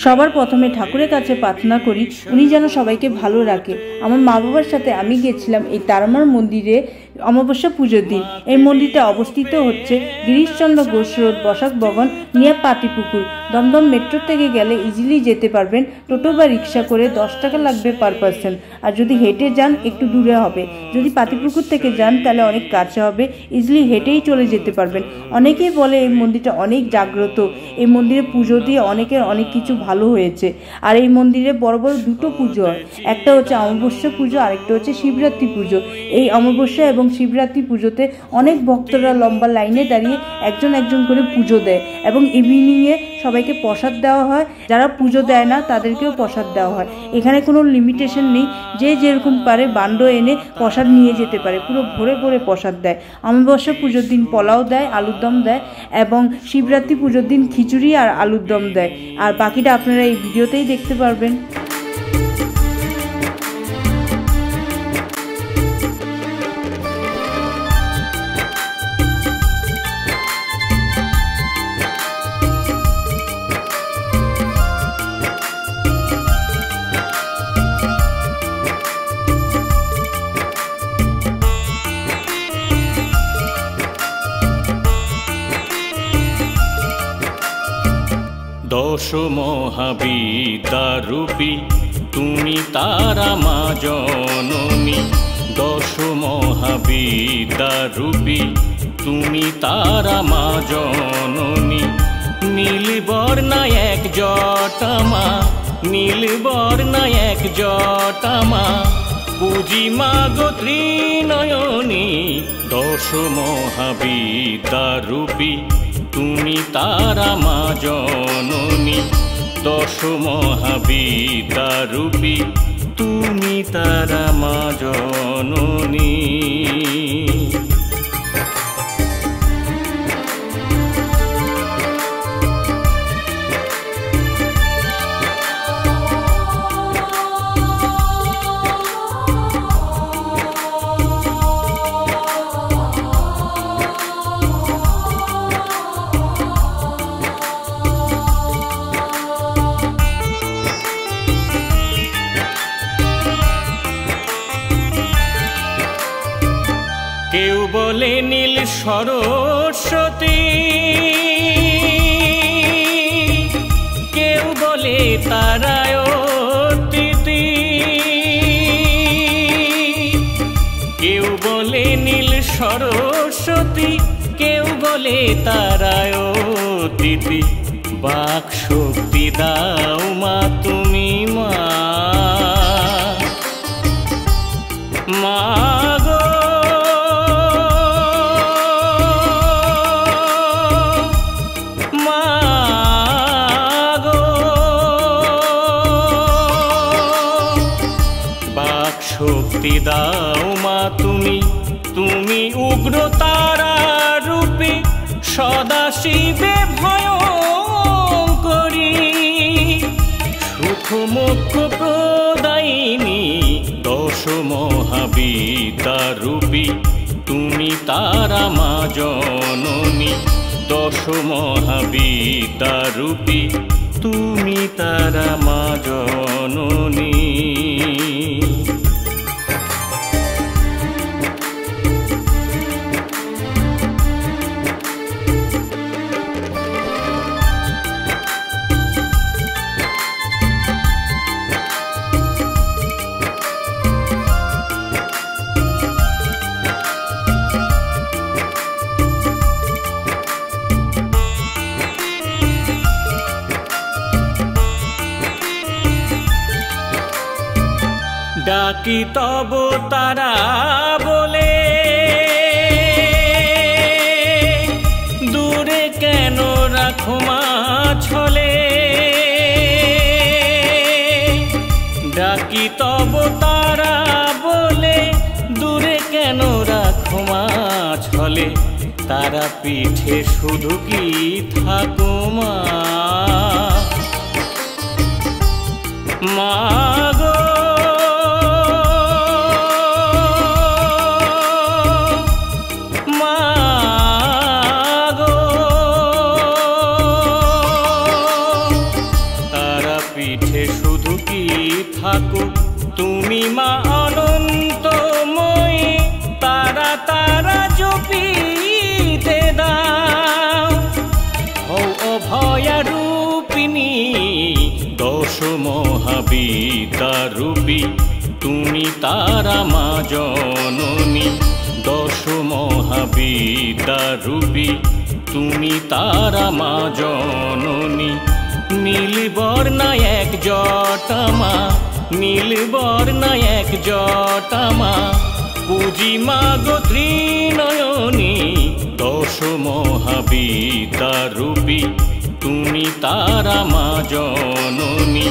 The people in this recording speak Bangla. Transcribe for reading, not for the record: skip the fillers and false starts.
সবার প্রথমে ঠাকুরের কাছে প্রার্থনা করি উনি যেন সবাইকে ভালো রাখে। আমার মা বাবার সাথে আমি গেছিলাম এই তারামার মন্দিরে অমাবস্যা পুজোর দিন। এই মন্দিরটা অবস্থিত হচ্ছে Girishchandra Ghosh road, Basak Bagan, near Patipukur. Dum Dum metro থেকে গেলে ইজিলি যেতে পারবেন। টোটো বা রিক্সা করে 10 টাকা লাগবে পার পার্সন। আর যদি হেঁটে যান একটু দূরে হবে। যদি পাতিপুকুর থেকে যান তাহলে অনেক কাছে হবে, ইজিলি হেঁটেই চলে যেতে পারবেন। অনেকেই বলে এই মন্দিরটা অনেক জাগ্রত, এই মন্দিরে পুজো দিয়ে অনেকের অনেক কিছু ভালো হয়েছে। আর এই মন্দিরে বড় বড় দুটো পুজো হয়, একটা হচ্ছে অমাবস্যা পুজো, আরেকটা হচ্ছে শিবরাত্রি পুজো। এই অমাবস্যা এবং শিবরাত্রি পুজোতে অনেক ভক্তরা লম্বা লাইনে দাঁড়িয়ে একজন একজন করে পুজো দেয় এবং ইভিনিংয়ে সবাইকে প্রসাদ দেওয়া হয়। যারা পুজো দেয় না তাদেরকেও প্রসাদ দেওয়া হয়। এখানে কোনো লিমিটেশন নেই, যে যেরকম পারে বান্ড এনে প্রসাদ নিয়ে যেতে পারে। পুরো ভরে ভরে প্রসাদ দেয়। অমাবস্যা পুজোর দিন পোলাও দেয়, আলুর দম দেয়, এবং শিবরাত্রি পুজোর দিন খিচুড়ি আর আলুর দম দেয়। আর বাকিটা আপনারা এই ভিডিওতেই দেখতে পারবেন। দশ মহাবিদ্যারূপী তুমি তারা মা জননী। দশ মহাবিদ্যারূপী তুমি তারা মা জননী। নীলবর্ণা এক জটামা, নীলবর্ণা এক জটামা, পুজি মা গো ত্রিনয়নী। দশ মহাবিদ্যারূপী তুমি তারা মা জননী। দশ মহাবিদ্যারূপী তুমি তারা মা জননী। কেউ বলে নীল সরস্বতী, কেউ বলে তারায় তিতি, কেউ বলে নীল সরস্বতী, কেউ বলে তারায় তিতি। বাক শক্তি দাও মা তুমি মা, মা শক্তি দাও মা তুমি, তুমি উগ্র তারা রূপী, সদা শিবে ভয়ঙ্করী, সুখ মোক্ষ প্রদায়িনী। দশ মহাবিদ্যারূপী তুমি তারা মা জননী। দশ মহাবিদ্যারূপী তুমি তারা মা জননী। ডাকি তব তারা বলে, দূরে কেন রাখো মা ছলে। ডাকি তব তারা বলে, দূরে কেন রাখো মা ছলে। তারা পিঠে শুধু কি থাকো মা, মা গো তারা পিঠে শুধু কি থাকো তুমি মা অনন্তময়ী তারা তারা জপিতে দাও হও অভয়া রূপিণী দশ মহাবিদ্যা রূপী তুমি তারা মা জননী দশ মহাবিদ্যা রূপী তুমি তারা মা জননী নীলবর্ণা এক জটামা নীলবর্ণা এক জটামা পুজি মা গো ত্রিনয়নী দশ মহাবিদ্যা রূপী তুমি তারা মা জননী